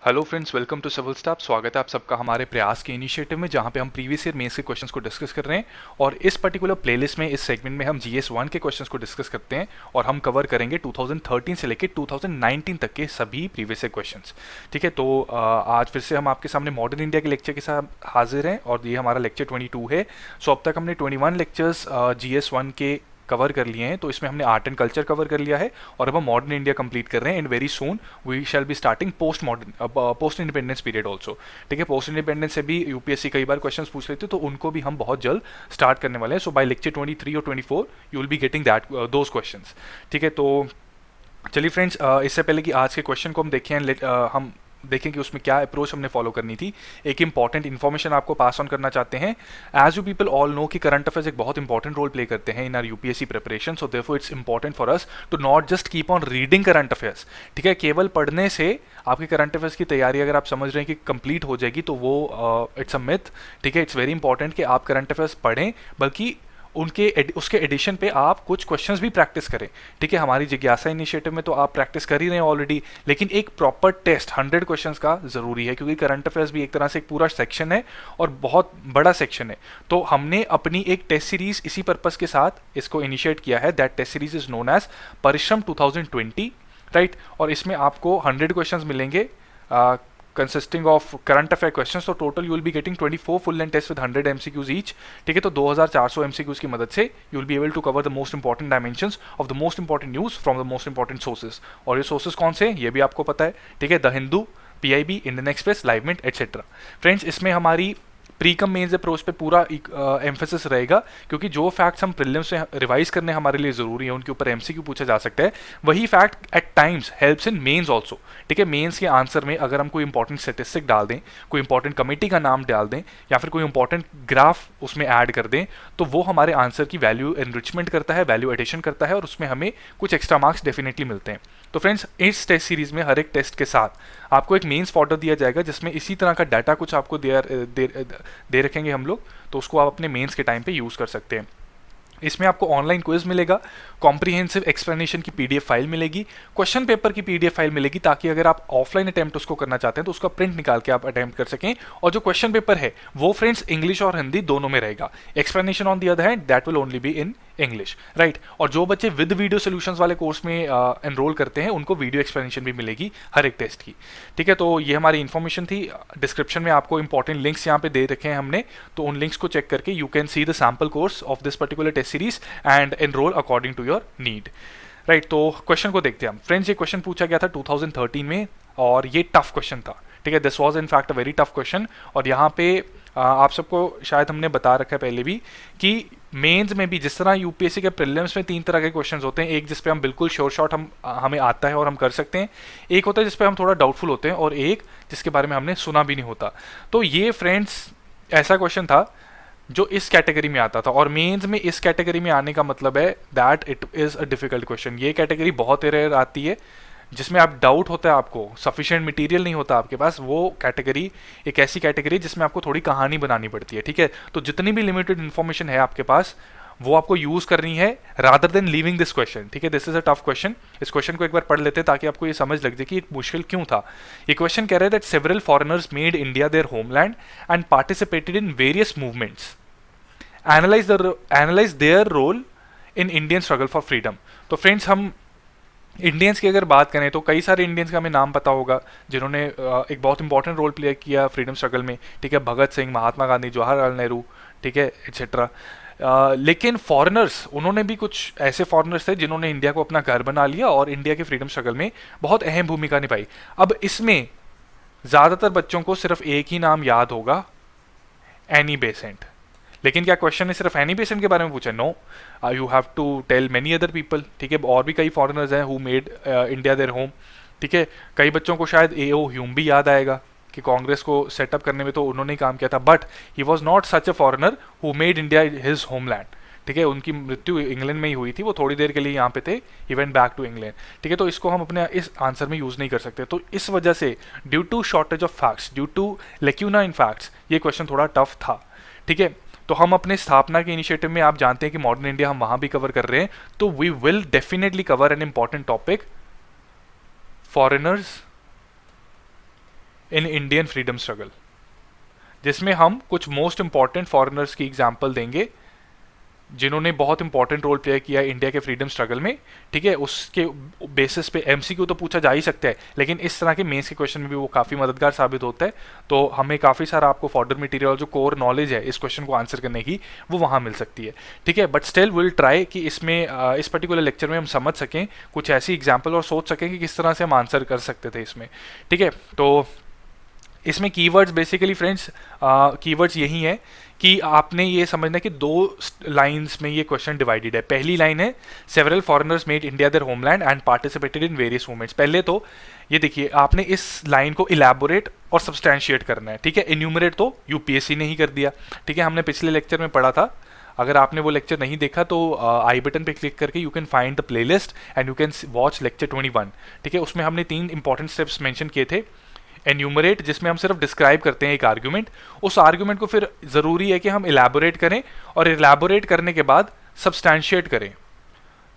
Hello friends, welcome to civil staff. स्वागत है आप सबका हमारे प्रयास के इनिशिएटिव में, जहां पे हम प्रीवियस ईयर मेंस के क्वेश्चंस को डिस्कस कर रहे हैं। और इस पर्टिकुलर प्लेलिस्ट में, इस सेगमेंट में हम जीएस 1 के क्वेश्चंस को डिस्कस करते हैं और हम कवर करेंगे 2013 से लेकर 2019 तक के सभी प्रीवियस ईयर क्वेश्चंस। ठीक है, तो आज फिर से हम आपके सामने मॉडर्न इंडिया के लेक्चर के साथ हाजिर हैं और ये हमारा लेक्चर 22 है। सो अब तक हमने 21 लेक्चर्स जीएस 1 के कवर कर लिए हैं। तो इसमें हमने आर्ट एंड कल्चर कवर कर लिया है और अब हम मॉडर्न इंडिया कंप्लीट कर रहे हैं। And very soon we shall be starting post independence period also. ठीक है, पोस्ट इंडिपेंडेंस से भी यूपीएससी कई बार क्वेश्चन पूछ लेते हैं, तो उनको भी हम बहुत जल्द स्टार्ट करने वाले हैं। सो बाय लेक्चर 23 और 24 you will be getting that those question. ठीक है, तो चलिए फ्रेंड्स, इससे पहले कि आज के क्वेश्चन को हम देखें, हम देखें कि उसमें क्या अप्रोच हमने फॉलो करनी थी। एक इंपॉर्टेंट इन्फॉर्मेशन आपको पास ऑन करना चाहते हैं। As you people all know कि करंट अफेयर्स एक बहुत इंपॉर्टेंट रोल प्ले करते हैं in our UPSC preparation. So therefore it's important for us to not just keep on reading current affairs. ठीक है, केवल पढ़ने से आपकी करंट अफेयर्स की तैयारी अगर आप समझ रहे हैं कि कंप्लीट हो जाएगी, तो वो इट्स अ मिथ। ठीक है, इट्स वेरी इंपॉर्टेंट कि आप करंट अफेयर्स पढ़ें, बल्कि उसके एडिशन पे आप कुछ क्वेश्चंस भी प्रैक्टिस करें। ठीक है, हमारी जिज्ञासा इनिशिएटिव में तो आप प्रैक्टिस कर ही रहे हैं ऑलरेडी, लेकिन एक प्रॉपर टेस्ट 100 क्वेश्चंस का जरूरी है, क्योंकि करंट अफेयर्स भी एक तरह से एक पूरा सेक्शन है और बहुत बड़ा सेक्शन है। तो हमने अपनी एक टेस्ट सीरीज इसी पर्पस के साथ इसको इनिशिएट किया है। That test series is known as Parishram 2020, right. और इसमें आपको 100 क्वेश्चंस मिलेंगे consisting of current affair questions. So total you will be getting 24 full length tests with 100 MCQs each. ठीक है, तो 2400 MCQs की मदद से you will be able to cover the most important dimensions of the most important news from the most important sources. और ये sources कौन से हैं ये भी आपको पता है। ठीक है, the Hindu, PIB, Indian Express, Live Mint etcetera. Friends, इसमें हमारी प्री कम मेंस अप्रोच पे पूरा एम्फेसिस रहेगा, क्योंकि जो फैक्ट्स हम प्रीलिम्स में रिवाइज करने हमारे लिए जरूरी है, उनके ऊपर एमसीक्यू पूछा जा सकता है। वही fact at times helps in mains also. ठीक है, मेंस के आंसर में अगर हम कोई इंपॉर्टेंट स्टेटिस्टिक डाल दें, कोई इंपॉर्टेंट कमेटी का नाम डाल दें, या फिर कोई इंपॉर्टेंट ग्राफ उसमें ऐड कर दें, तो वो हमारे आंसर की वैल्यू एनरिचमेंट करता है, वैल्यू एडिशन करता है, और उसमें हमें कुछ एक्स्ट्रा मार्क्स डेफिनेटली मिलते हैं। तो फ्रेंड्स, इस टेस्ट सीरीज में हर एक टेस्ट के साथ आपको एक मेंस फॉर्डर दिया जाएगा, जिसमें इसी तरह का डाटा कुछ आपको दे रखेंगे हम लोग, तो उसको आप अपने मेंस के टाइम पे यूज कर सकते हैं। इसमें आपको ऑनलाइन क्विज मिलेगा, कॉम्प्रिहेंसिव एक्सप्लेनेशन की पीडीएफ फाइल मिलेगी, क्वेश्चन पेपर की पीडीएफ फाइल मिलेगी, ताकि अगर आप ऑफलाइन अटेम्प्ट उसको करना चाहते हैं तो उसका प्रिंट निकाल के आप अटेम्प्ट कर सकें। और जो क्वेश्चन पेपर है वो फ्रेंड्स इंग्लिश और हिंदी दोनों में रहेगा। Explanation on the other hand that will only be in English, right. और जो बच्चे विद वीडियो सोल्यूशंस वाले कोर्स में एनरोल करते हैं, उनको वीडियो एक्सप्लेनेशन भी मिलेगी हर एक टेस्ट की। ठीक है, तो ये हमारी इन्फॉर्मेशन थी। डिस्क्रिप्शन में आपको इंपॉर्टेंट लिंक्स यहाँ पे दे रखे हैं हमने, तो उन लिंक्स को चेक करके you can see the sample course of this particular test series and enroll according to your need, right. तो क्वेश्चन को देखते हैं हम। फ्रेंड्स, ये क्वेश्चन पूछा गया था 2013 में और ये टफ क्वेश्चन था। ठीक है, this was in fact a very tough question. और यहाँ पे आप सबको शायद हमने बता रखा है पहले भी कि मेंस में भी जिस तरह यूपीएससी के प्रीलिम्स में 3 तरह के क्वेश्चंस होते हैं, एक जिस पे हम बिल्कुल श्योर शॉट हमें आता है और हम कर सकते हैं, एक होता है जिस पे हम थोड़ा डाउटफुल होते हैं, और एक जिसके बारे में हमने सुना भी नहीं होता। तो ये फ्रेंड्स ऐसा क्वेश्चन था जो इस कैटेगरी में आता था, और मेंस में इस कैटेगरी में आने का मतलब है that it is a difficult question. ये कैटेगरी बहुत रेयर आती है जिसमें आप डाउट होता है, आपको सफिशिएंट मटेरियल नहीं होता आपके पास। वो कैटेगरी एक ऐसी कैटेगरी जिसमें आपको थोड़ी कहानी बनानी पड़ती है। ठीक है, तो जितनी भी लिमिटेड इन्फॉर्मेशन है आपके पास, वो आपको यूज करनी है rather than leaving this question. ठीक है, this is a tough question. इस क्वेश्चन को एक बार पढ़ लेते हैं ताकि आपको ये समझ लग जाए कि मुश्किल क्यों था। ये क्वेश्चन कह रहा है that several foreigners made India their homeland and participated in various movements, analyse their role in Indian struggle for freedom. तो फ्रेंड्स, हम इंडियंस की अगर बात करें तो कई सारे इंडियंस का हमें नाम पता होगा जिन्होंने एक बहुत इंपॉर्टेंट रोल प्ले किया फ्रीडम स्ट्रगल में। ठीक है, भगत सिंह, महात्मा गांधी, जवाहरलाल नेहरू, ठीक है, एटसेट्रा। लेकिन फॉरेनर्स, उन्होंने भी कुछ ऐसे फॉरेनर्स थे जिन्होंने इंडिया को अपना घर बना लिया और इंडिया के फ्रीडम स्ट्रगल में बहुत अहम भूमिका निभाई। अब इसमें ज़्यादातर बच्चों को सिर्फ एक ही नाम याद होगा, एनी बेसेंट। लेकिन क्या क्वेश्चन ने सिर्फ एनी बेसेंट के बारे में पूछा? No, you have to tell many other people. ठीक है, और भी कई फॉरेनर्स हैं who made India their home. ठीक है, कई बच्चों को शायद ए.ओ. ह्यूम भी याद आएगा कि कांग्रेस को सेटअप करने में तो उन्होंने ही काम किया था, but he was not such a foreigner who made India his homeland. ठीक है, उनकी मृत्यु इंग्लैंड में ही हुई थी, वो थोड़ी देर के लिए यहाँ पे थे, he went back to England. ठीक है, तो इसको हम अपने इस आंसर में यूज नहीं कर सकते। तो इस वजह से due to shortage of facts, due to लेक्यूना in facts, ये क्वेश्चन थोड़ा टफ था। ठीक है, तो हम अपने स्थापना के इनिशिएटिव में, आप जानते हैं कि मॉडर्न इंडिया हम वहां भी कवर कर रहे हैं, तो we will definitely cover an important topic, foreigners in Indian freedom struggle, जिसमें हम कुछ मोस्ट इंपॉर्टेंट फॉरेनर्स की एग्जाम्पल देंगे जिन्होंने बहुत इंपॉर्टेंट रोल प्ले किया है इंडिया के फ्रीडम स्ट्रगल में। ठीक है, उसके बेसिस पे एमसीक्यू तो पूछा जा ही सकता है, लेकिन इस तरह के मेंस के क्वेश्चन में भी वो काफ़ी मददगार साबित होता है। तो हमें काफ़ी सारा आपको फॉर्डर मटेरियल, जो कोर नॉलेज है इस क्वेश्चन को आंसर करने की, वो वहाँ मिल सकती है। ठीक है, बट स्टिल विल ट्राई कि इसमें इस पर्टिकुलर लेक्चर में हम समझ सकें कुछ ऐसी एग्जाम्पल और सोच सकें कि किस तरह से हम आंसर कर सकते थे इसमें। ठीक है, तो इसमें कीवर्ड्स बेसिकली फ्रेंड्स, कीवर्ड्स यही है कि आपने ये समझना कि दो लाइंस में ये क्वेश्चन डिवाइडेड है। पहली लाइन है several foreigners made India their homeland and participated in various movements. पहले तो ये देखिए, आपने इस लाइन को इलैबोरेट और सब्सटैंशिएट करना है। ठीक है, इन्यूमरेट तो यूपीएससी ने ही कर दिया। ठीक है, हमने पिछले लेक्चर में पढ़ा था, अगर आपने वो लेक्चर नहीं देखा तो आई बटन पे क्लिक करके you can find the playlist and you can watch lecture 21। ठीक है, उसमें हमने 3 इंपॉर्टेंट स्टेप्स मेंशन किए थे। एन्यूमरेट, जिसमें हम सिर्फ डिस्क्राइब करते हैं एक आर्ग्यूमेंट, उस आर्ग्यूमेंट को फिर ज़रूरी है कि हम इलैबोरेट करें और इलैबोरेट करने के बाद सब्सटैंशिएट करें।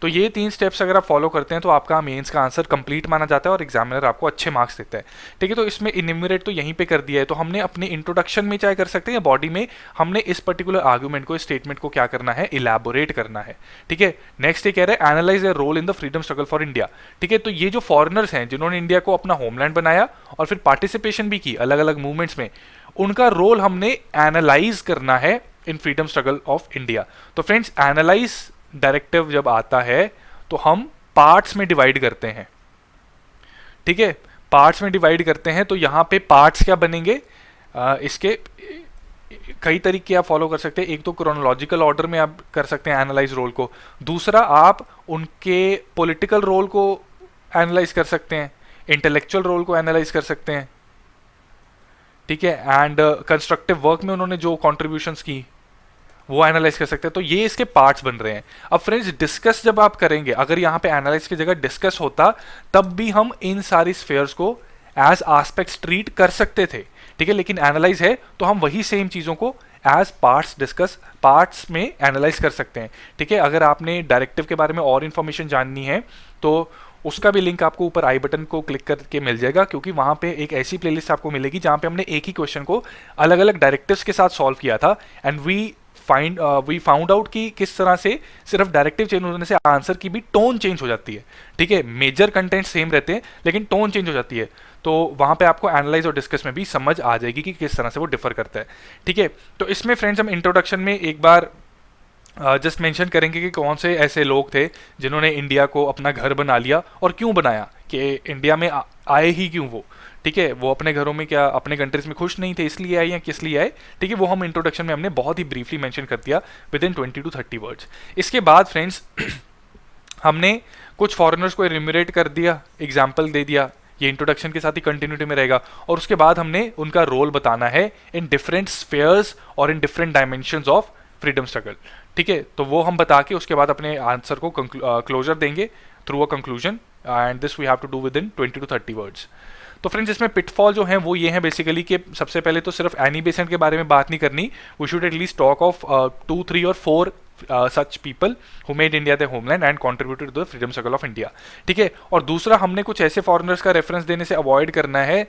तो ये 3 स्टेप्स अगर आप फॉलो करते हैं तो आपका मेंस का आंसर कंप्लीट माना जाता है और एग्जामिनर आपको अच्छे मार्क्स देता है। ठीक है, तो इसमें इन्यूमरेट तो यहीं पे कर दिया है, तो हमने अपने इंट्रोडक्शन में चाहे कर सकते हैं या बॉडी में, हमने इस पर्टिकुलर आर्ग्यूमेंट को, इस स्टेटमेंट को क्या करना है, इलैबोरेट करना है। ठीक है, नेक्स्ट ये कह रहा है analyse the role in the freedom struggle for India. ठीक है, तो ये जो फॉरेनर्स हैं जिन्होंने इंडिया को अपना होमलैंड बनाया और फिर पार्टिसिपेशन भी की अलग अलग मूवमेंट्स में, उनका रोल हमने एनालाइज करना है इन फ्रीडम स्ट्रगल ऑफ इंडिया। तो फ्रेंड्स, एनालाइज डायरेक्टिव जब आता है तो हम पार्ट्स में डिवाइड करते हैं। ठीक है, पार्ट्स में डिवाइड करते हैं, तो यहां पे पार्ट्स क्या बनेंगे, इसके कई तरीके आप फॉलो कर सकते हैं। एक तो क्रोनोलॉजिकल ऑर्डर में आप कर सकते हैं एनालाइज रोल को, दूसरा आप उनके पॉलिटिकल रोल को एनालाइज कर सकते हैं, इंटेलेक्चुअल रोल को एनालाइज कर सकते हैं। ठीक है, एंड कंस्ट्रक्टिव वर्क में उन्होंने जो कॉन्ट्रीब्यूशंस की वो एनालाइज कर सकते हैं। तो ये इसके पार्ट्स बन रहे हैं। अब फ्रेंड्स, डिस्कस जब आप करेंगे, अगर यहाँ पे एनालाइज की जगह डिस्कस होता, तब भी हम इन सारी स्फेयर्स को एज एस्पेक्ट्स ट्रीट कर सकते थे। ठीक है, लेकिन एनालाइज है तो हम वही सेम चीजों को एज पार्ट्स डिस्कस, पार्ट्स में एनालाइज कर सकते हैं। ठीक है, अगर आपने डायरेक्टिव के बारे में और इन्फॉर्मेशन जाननी है तो उसका भी लिंक आपको ऊपर आई बटन को क्लिक करके मिल जाएगा, क्योंकि वहां पे एक ऐसी प्लेलिस्ट आपको मिलेगी जहां पे हमने एक ही क्वेश्चन को अलग अलग डायरेक्टिव्स के साथ सॉल्व किया था एंड वी फाउंड आउट कि किस तरह से सिर्फ डायरेक्टिव चेंज होने से आंसर की भी टोन चेंज हो जाती है। ठीक है, मेजर कंटेंट सेम रहते हैं लेकिन टोन चेंज हो जाती है। तो वहां पे आपको एनालाइज और डिस्कस में भी समझ आ जाएगी कि किस तरह से वो डिफर करता है। ठीक है, तो इसमें फ्रेंड्स हम इंट्रोडक्शन में एक बार जस्ट मेंशन करेंगे कि कौन से ऐसे लोग थे जिन्होंने इंडिया को अपना घर बना लिया और क्यों बनाया, कि इंडिया में आए ही क्यों वो। ठीक है, वो अपने घरों में, क्या अपने कंट्रीज में खुश नहीं थे इसलिए आए या किस लिए आए। ठीक है, वो हम इंट्रोडक्शन में हमने बहुत ही ब्रीफली मेंशन कर दिया विद इन 20 to 30 वर्ड्स। इसके बाद फ्रेंड्स हमने कुछ फॉरेनर्स को एन्यूमरेट कर दिया, एग्जाम्पल दे दिया, ये इंट्रोडक्शन के साथ ही कंटिन्यूटी में रहेगा। और उसके बाद हमने उनका रोल बताना है इन डिफरेंट स्फेयर्स और in different dimensions of freedom struggle. ठीक है, तो वो हम बता के उसके बाद अपने आंसर को क्लोजर देंगे through a conclusion, and this we have to do within 20 to 30 words. तो फ्रेंड्स, इसमें पिटफॉल जो हैं वो ये हैं बेसिकली कि सबसे पहले तो सिर्फ एनी बेसेंट के बारे में बात नहीं करनी, we should at least talk of 2, 3 और 4 such people who made India the homeland and contributed to the freedom struggle of India. ठीक है, और दूसरा, हमने कुछ ऐसे फॉरेनर्स का रेफरेंस देने से अवॉइड करना है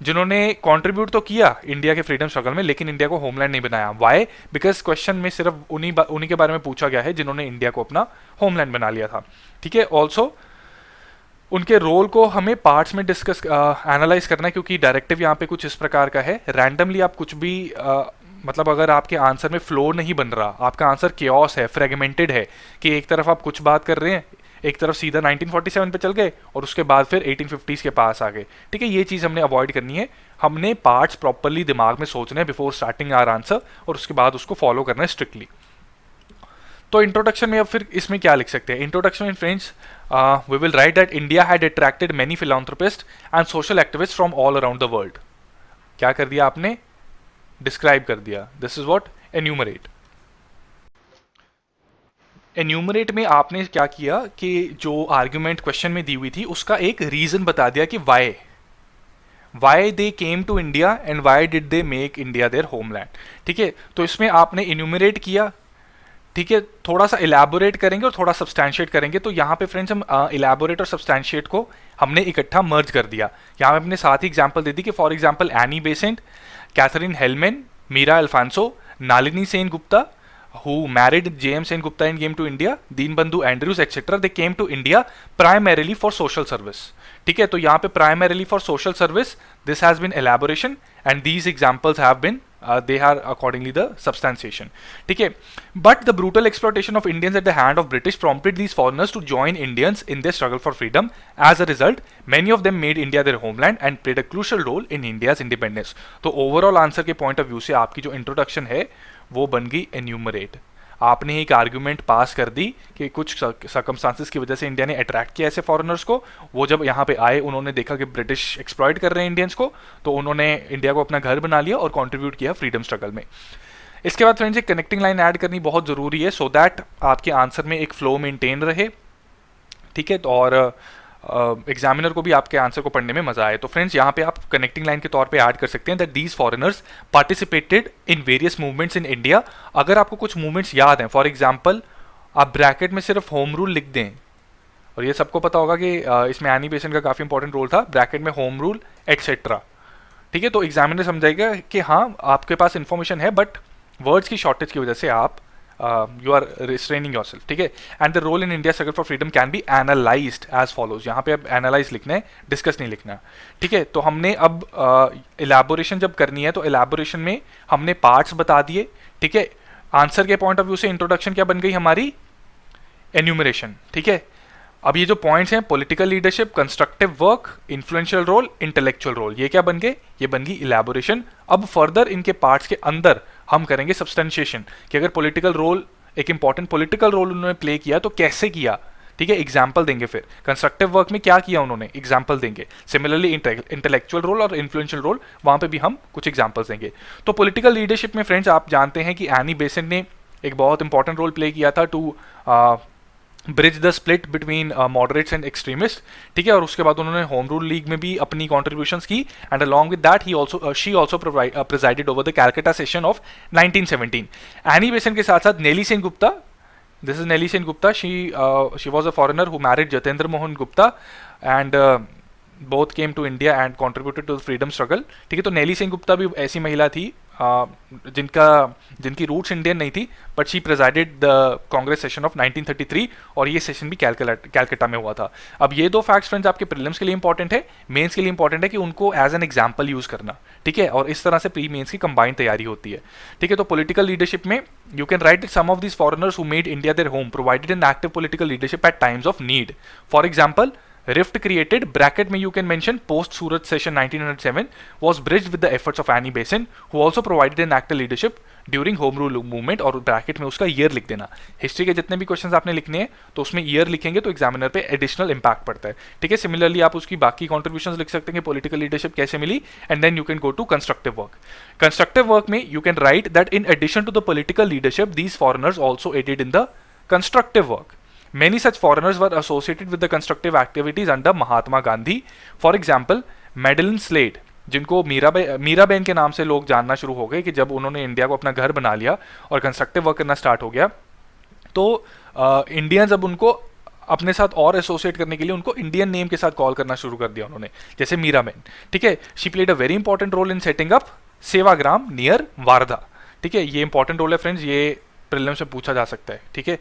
जिन्होंने कंट्रीब्यूट तो किया इंडिया के फ्रीडम स्ट्रगल में लेकिन इंडिया को होमलैंड नहीं बनाया। वाई? बिकॉज क्वेश्चन में सिर्फ उन्हीं के बारे में पूछा गया है जिन्होंने इंडिया को अपना होमलैंड बना लिया था। ठीक है, ऑल्सो उनके रोल को हमें पार्ट्स में डिस्कस एनालाइज करना है, क्योंकि डायरेक्टिव यहाँ पे कुछ इस प्रकार का है, रैंडमली आप कुछ भी मतलब अगर आपके आंसर में फ्लो नहीं बन रहा, आपका आंसर केओस है, फ्रेगमेंटेड है, कि एक तरफ आप कुछ बात कर रहे हैं, एक तरफ सीधा 1947 पे चल गए और उसके बाद फिर 1850s के पास आ गए। ठीक है, ये चीज़ हमने अवॉइड करनी है। हमने पार्ट्स प्रॉपरली दिमाग में सोचने हैं बिफोर स्टार्टिंग आवर आंसर, और उसके बाद उसको फॉलो करना है स्ट्रिक्टली। तो इंट्रोडक्शन में अब फिर इसमें क्या लिख सकते हैं? Introduction in friends, we will write that India had attracted many philanthropist and social activist from all around the world. क्या कर दिया आपने? डिस्क्राइब कर दिया। This is what enumerate. Enumerate में आपने क्या किया कि जो आर्ग्यूमेंट क्वेश्चन में दी हुई थी उसका एक रीजन बता दिया कि why they came to India and why did they make India their homeland. ठीक है, तो इसमें आपने एन्यूमरेट किया ठीक है, थोड़ा सा इलेबोरेट करेंगे और थोड़ा सब्सटैंशिएट करेंगे। तो यहाँ पे फ्रेंड्स हम इलेबोरेट और सब्सटैंशिएट को हमने इकट्ठा मर्ज कर दिया। यहाँ पे अपने साथ ही एग्जांपल दे दी कि for example Annie Besant, Catherine Heilemann, Meera Alphonso, Nalini Sen Gupta who married James N. Gupta and came to India, Deenbandhu Andrews etc. They came to India primarily for social service. ठीक है, तो यहाँ पे primarily for social service, this has been elaboration and these examples have been they are accordingly the substantiation. ठीक है, but the brutal exploitation of Indians at the hand of British prompted these foreigners to join Indians in their struggle for freedom. As a result, many of them made India their homeland and played a crucial role in India's independence. तो overall answer के point of view से आपकी जो introduction है वो बन गई enumerate. आपने एक आर्ग्यूमेंट पास कर दी कि कुछ सर्कमस्टांसेस की वजह से इंडिया ने अट्रैक्ट किया ऐसे फॉरेनर्स को। वो जब यहाँ पे आए उन्होंने देखा कि ब्रिटिश एक्सप्लॉइट कर रहे हैं इंडियंस को, तो उन्होंने इंडिया को अपना घर बना लिया और कंट्रीब्यूट किया फ्रीडम स्ट्रगल में। इसके बाद फ्रेंड्स एक कनेक्टिंग लाइन ऐड करनी बहुत ज़रूरी है सो दैट आपके आंसर में एक फ्लो मेंटेन रहे। ठीक है, तो और एग्जामिनर को भी आपके आंसर को पढ़ने में मजा आए। तो फ्रेंड्स यहाँ पे आप कनेक्टिंग लाइन के तौर पे ऐड कर सकते हैं that these foreigners participated in various movements in India. अगर आपको कुछ मूवमेंट्स याद हैं, फॉर एग्जांपल आप ब्रैकेट में सिर्फ होम रूल लिख दें, और ये सबको पता होगा कि इसमें एनी बेसेंट का काफ़ी इंपॉर्टेंट रोल था, ब्रैकेट में होम रूल एक्सेट्रा। ठीक है, तो एग्जामिनर समझाएगा कि हाँ आपके पास इंफॉर्मेशन है बट वर्ड्स की शॉर्टेज की वजह से आप you are restraining yourself. ठीक है, and the role in India struggle for freedom can be analysed as follows. यहाँ पे अब एनालाइज लिखना है, डिस्कस नहीं लिखना। ठीक है, तो हमने अब इलेबोरेशन जब करनी है तो इलेबोरेशन में हमने पार्ट्स बता दिए। ठीक है, आंसर के पॉइंट ऑफ व्यू से इंट्रोडक्शन क्या बन गई हमारी, एन्यूमरेशन। ठीक है, अब ये जो पॉइंट्स हैं political leadership, constructive work, influential role, intellectual role, ये क्या बन गए, ये बन गई इलेबोरेशन। अब फर्दर इनके पार्ट्स के अंदर हम करेंगे सब्सटेंशिएशन कि अगर पॉलिटिकल रोल, एक इंपॉर्टेंट पॉलिटिकल रोल उन्होंने प्ले किया तो कैसे किया। ठीक है, एग्जाम्पल देंगे। फिर कंस्ट्रक्टिव वर्क में क्या किया उन्होंने, एग्जाम्पल देंगे। सिमिलरली इंटेलेक्चुअल रोल और इन्फ्लुएंशियल रोल, वहां पे भी हम कुछ एग्जाम्पल्स देंगे। तो पॉलिटिकल लीडरशिप में फ्रेंड्स आप जानते हैं कि एनी बेसेंट ने एक बहुत इंपॉर्टेंट रोल प्ले किया था to bridge the split between moderates and extremist. ठीक है, और उसके बाद उन्होंने होम रूल लीग में भी अपनी कॉन्ट्रीब्यूशंस की and along with that she also presided over the Calcutta session of 1917। Annie Besant के साथ साथ Nellie Sen Gupta, this is Nellie Sen Gupta, she was a foreigner who married Jatindra Mohan Gupta and both came to India and contributed to the freedom struggle. ठीक है, तो नेली सेन गुप्ता भी ऐसी महिला थी जिनकी रूट्स इंडियन नहीं थी but she presided the Congress session of 1933 और ये सेशन भी कैलकाटा में हुआ था। अब ये दो फैक्ट्स फ्रेंड्स आपके प्रीलिम्स के लिए इंपॉर्टेंट है, मेंस के लिए इंपॉर्टेंट है कि उनको एज एन एग्जांपल यूज करना। ठीक है, और इस तरह से प्री मेंस की कंबाइंड तैयारी होती है। ठीक है, तो पॉलिटिकल लीडरशिप में you can write some of these foreigners who made India their home provided an active political leadership at times of need. For example rift created bracket में you can mention post Surat session 1907 was bridged with the efforts of Annie Besant who also provided an active leadership during home rule movement और bracket में उसका year लिख देना। History के जितने भी questions आपने लिखने हैं तो उसमें ईयर लिखेंगे तो एग्जामिनर पे एडिशनल इंपैक्ट पड़ता है। ठीक है, सिमिलरली आप उसकी बाकी कॉन्ट्रीब्यूशंस लिख सकते हैं कि पॉलिटिकल लीडरशिप कैसे मिली and then you can go to constructive work. Constructive work में you can write that in addition to the political leadership these foreigners also added in the constructive work. Many such foreigners were associated with the constructive activities under Mahatma Gandhi. For example, Madeline Slade, जिनको मीराबेन के नाम से लोग जानना शुरू हो गए कि जब उन्होंने इंडिया को अपना घर बना लिया और कंस्ट्रक्टिव वर्क करना स्टार्ट हो गया तो इंडियंस अब उनको अपने साथ और एसोसिएट करने के लिए उनको इंडियन नेम के साथ कॉल करना शुरू कर दिया उन्होंने, जैसे मीराबेन। ठीक है, she played a very important role in setting up Sevagram near Wardha. ठीक है, ये इंपॉर्टेंट रोल है फ्रेंड्स, ये प्रीलिम्स से पूछा जा सकता है। ठीक है,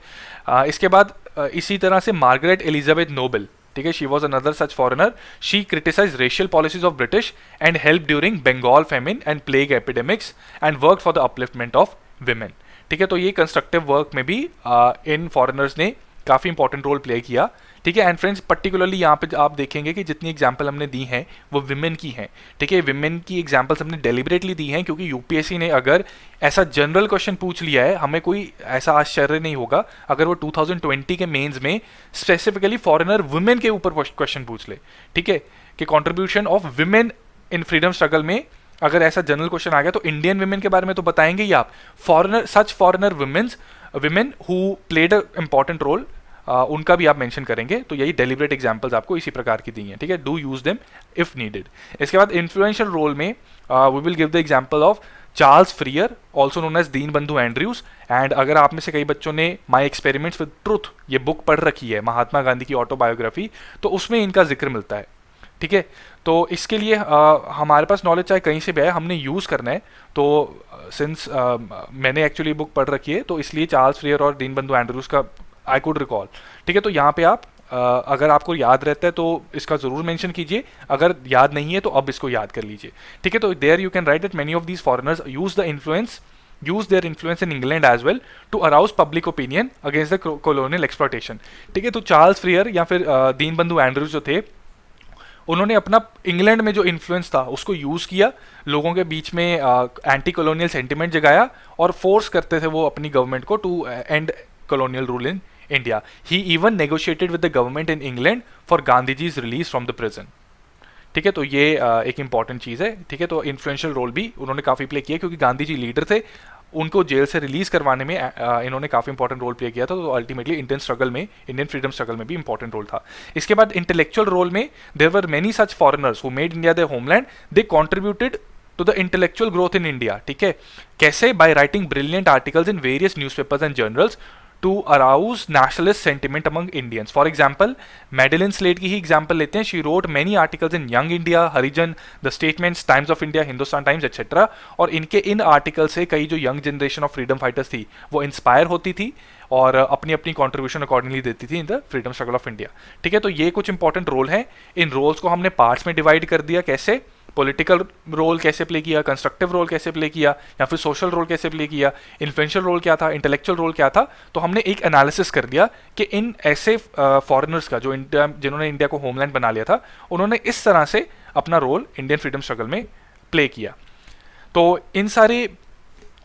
इसके बाद इसी तरह से मार्गरेट एलिजाबेथ नोबेल, ठीक है, she was another such foreigner, she criticise racial policies of British and help during Bengal famine and plague epidemics and work for the upliftment of women. ठीक है, तो ये कंस्ट्रक्टिव वर्क में भी इन फॉरेनर्स ने काफ़ी इंपॉर्टेंट रोल प्ले किया। ठीक है, एंड फ्रेंड्स पर्टिकुलरली यहाँ पे आप देखेंगे कि जितनी एग्जाम्पल हमने दी हैं वो विमेन की हैं। ठीक है, विमेन की एग्जाम्पल्स हमने डेलिबरेटली दी हैं क्योंकि यूपीएससी ने अगर ऐसा जनरल क्वेश्चन पूछ लिया है, हमें कोई ऐसा आश्चर्य नहीं होगा अगर वो 2020 के मेंस में स्पेसिफिकली फॉरेनर वुमेन के ऊपर क्वेश्चन पूछ ले। ठीक है, कि contribution of women in freedom struggle में अगर ऐसा जनरल क्वेश्चन आ गया तो इंडियन विमेन के बारे में तो बताएंगे ही आप, foreigner women who played a important role उनका भी आप मेंशन करेंगे। तो यही डेलिब्रेट एग्जांपल्स आपको इसी प्रकार की दी हैं। ठीक है, do use them if needed. इसके बाद इन्फ्लुएंशियल रोल में we will give the example of Charles Freer also known as Deen Bandhu Andrews. And अगर आप में से कई बच्चों ने माई एक्सपेरिमेंट्स विद ट्रुथ ये बुक पढ़ रखी है, महात्मा गांधी की ऑटोबायोग्राफी, तो उसमें इनका जिक्र मिलता है। ठीक है, तो इसके लिए हमारे पास नॉलेज चाहे कहीं से भी आए, हमने यूज़ करना है। तो सिंस मैंने एक्चुअली बुक पढ़ रखी है, तो इसलिए चार्ल्स फ्रियर और दीन बंधु एंड्रयूज का आई कुड रिकॉल। ठीक है, तो यहाँ पे आप अगर आपको याद रहता है तो इसका जरूर मेंशन कीजिए, अगर याद नहीं है तो अब इसको याद कर लीजिए। ठीक है, तो there you can write that many of these foreigners use their influence in England as well to arouse public opinion against the colonial exploitation. ठीक है, तो चार्ल्स फ्रियर या फिर दीन बंधु एंड्रयूज जो थे, उन्होंने अपना इंग्लैंड में जो इन्फ्लुएंस था उसको यूज़ किया, लोगों के बीच में एंटी कॉलोनियल सेंटिमेंट जगाया और फोर्स करते थे वो अपनी गवर्नमेंट को to end colonial rule in India. He even negotiated with the government in England for Gandhi जीज रिलीज फ्रॉम द प्रिजन। ठीक है, तो ये एक इंपॉर्टेंट चीज़ है। ठीक है, तो इन्फ्लुएंशियल रोल भी उन्होंने काफ़ी प्ले किया, क्योंकि गांधी जी लीडर थे, उनको जेल से रिलीज करवाने में इन्होंने काफ़ी इंपॉर्टेंट रोल प्ले किया था। तो अल्टीमेटली इंडियन फ्रीडम स्ट्रगल में भी इंपॉर्टेंट रोल था। इसके बाद इंटेलेक्चुअल रोल में there were many such foreigners who made India their homeland, they contributed to the intellectual growth in India. ठीक है, कैसे? By writing brilliant articles in various newspapers and journals to arouse nationalist sentiment among Indians. For example, Madeline Slade की ही example लेते हैं। She wrote many articles in Young India, Harijan, The Statements, Times of India, Hindustan Times, etc. और इनके in article से कई जो young generation of freedom fighters थी वो इंस्पायर होती थी और अपनी अपनी कॉन्ट्रीब्यूशन अकॉर्डिंगली देती थी इन the freedom struggle of India. ठीक है, तो ये कुछ इंपॉर्टेंट रोल है। इन रोल्स को हमने पार्ट्स में डिवाइड कर दिया। कैसे? पॉलिटिकल रोल कैसे प्ले किया, कंस्ट्रक्टिव रोल कैसे प्ले किया, या फिर सोशल रोल कैसे प्ले किया, इन्फ्लुएंशियल रोल क्या था, इंटेलेक्चुअल रोल क्या था। तो हमने एक एनालिसिस कर दिया कि इन ऐसे फॉरेनर्स का जो जिन्होंने इंडिया को होमलैंड बना लिया था, उन्होंने इस तरह से अपना रोल इंडियन फ्रीडम स्ट्रगल में प्ले किया। तो इन सारे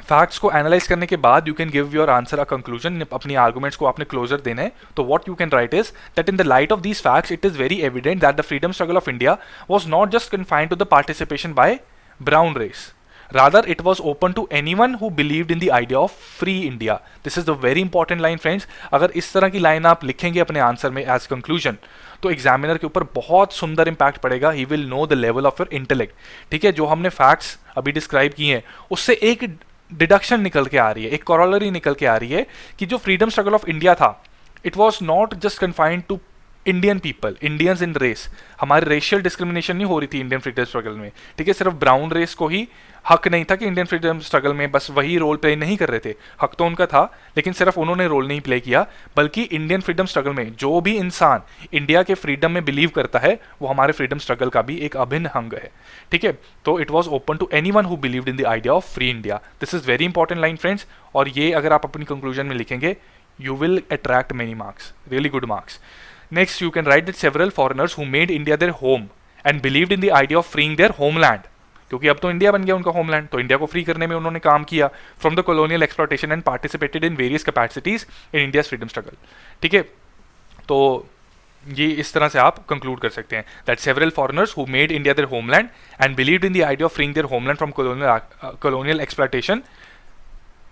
फैक्ट्स को एनालाइज करने के बाद you can give your answer a conclusion. अपनी आर्गुमेंट्स को आपने क्लोजर देना है। तो what you can write is that in the light of these facts it is very evident that the freedom struggle of India was not just confined to the participation by brown race, rather it was open to anyone who believed in the idea of free India. This is the very important line friends. अगर इस तरह की line आप लिखेंगे अपने answer में as conclusion, तो examiner के ऊपर बहुत सुंदर इंपैक्ट पड़ेगा। He will know the level of your intellect. ठीक है, जो हमने फैक्ट्स अभी डिस्क्राइब किए हैं उससे एक डिडक्शन निकल के आ रही है, एक कॉरोलरी निकल के आ रही है कि जो फ्रीडम स्ट्रगल ऑफ इंडिया था, it was not just confined to Indian people, Indians in race. हमारी रेशियल डिस्क्रिमिनेशन नहीं हो रही थी इंडियन फ्रीडम स्ट्रगल में। ठीक है, सिर्फ ब्राउन रेस को ही हक नहीं था कि इंडियन फ्रीडम स्ट्रगल में बस वही रोल प्ले नहीं कर रहे थे। हक तो उनका था, लेकिन सिर्फ उन्होंने रोल नहीं प्ले किया, बल्कि इंडियन फ्रीडम स्ट्रगल में जो भी इंसान इंडिया के फ्रीडम में बिलीव करता है वो हमारे फ्रीडम स्ट्रगल का भी एक अभिन्न अंग है। ठीक है, तो it was open to anyone who believed in the idea of free India. This is very important line friends, और ये अगर आप अपनी कंक्लूजन में लिखेंगे you will attract many marks, really good marks. Next, you can write that several foreigners who made India their home and believed in the idea of freeing their homeland, क्योंकि अब तो इंडिया बन गया उनका homeland, तो India को free करने में उन्होंने काम किया from the colonial exploitation and participated in various capacities in India's freedom struggle. ठीक है, तो ये इस तरह से आप कंक्लूड कर सकते हैं that several foreigners who made India their homeland and believed in the idea of freeing their homeland from colonial exploitation,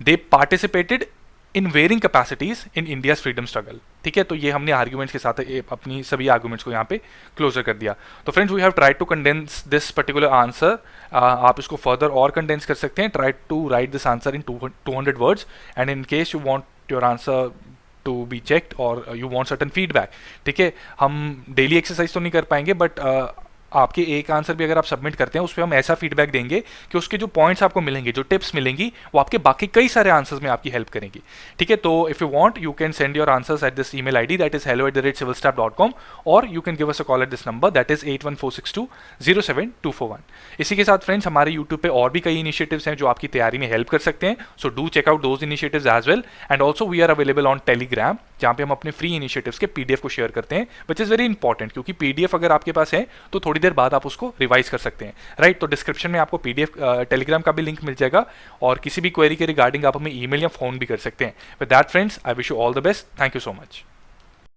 they participated in varying capacities in India's freedom struggle. ठीक है, तो ये हमने आर्ग्यूमेंट्स के साथ अपनी सभी आर्ग्यूमेंट्स को यहाँ पे क्लोजर कर दिया। तो friends, we have tried to condense this particular answer. आप इसको फर्दर और कंडेंस कर सकते हैं। Try to write this answer in 200 words, and in case you want your answer to be checked और यू वांट सर्टेन फीडबैक। ठीक है, हम डेली एक्सरसाइज तो नहीं कर पाएंगे, बट आपके एक आंसर भी अगर आप सबमिट करते हैं उस पर हम ऐसा फीडबैक देंगे कि उसके जो पॉइंट्स आपको मिलेंगे, जो टिप्स मिलेंगी, वो आपके बाकी कई सारे आंसर्स में आपकी हेल्प करेंगी। ठीक है, तो if you want you can send your answers at this email ID that is hello@civilstaff.com, और you can give us a call at this number that is 8146207241। इसी के साथ फ्रेंड्स, हमारे यूट्यूब पे और भी कई इनिशिएटिव्स हैं जो आपकी तैयारी में हेल्प कर सकते हैं। So do check out those initiatives as well, and also we are available on Telegram, जहाँ पे हम अपने फ्री इनिशिएटिव्स के पीडीएफ को शेयर करते हैं, विच इज वेरी इंपॉर्टेंट, क्योंकि पीडीएफ अगर आपके पास है तो थोड़ी देर बाद आप उसको रिवाइज कर सकते हैं। राइट, तो डिस्क्रिप्शन में आपको पीडीएफ टेलीग्राम का भी लिंक मिल जाएगा, और किसी भी क्वेरी के रिगार्डिंग आप हमें ईमेल या फोन भी कर सकते हैं। With that friends, I wish you all the best. Thank you so much.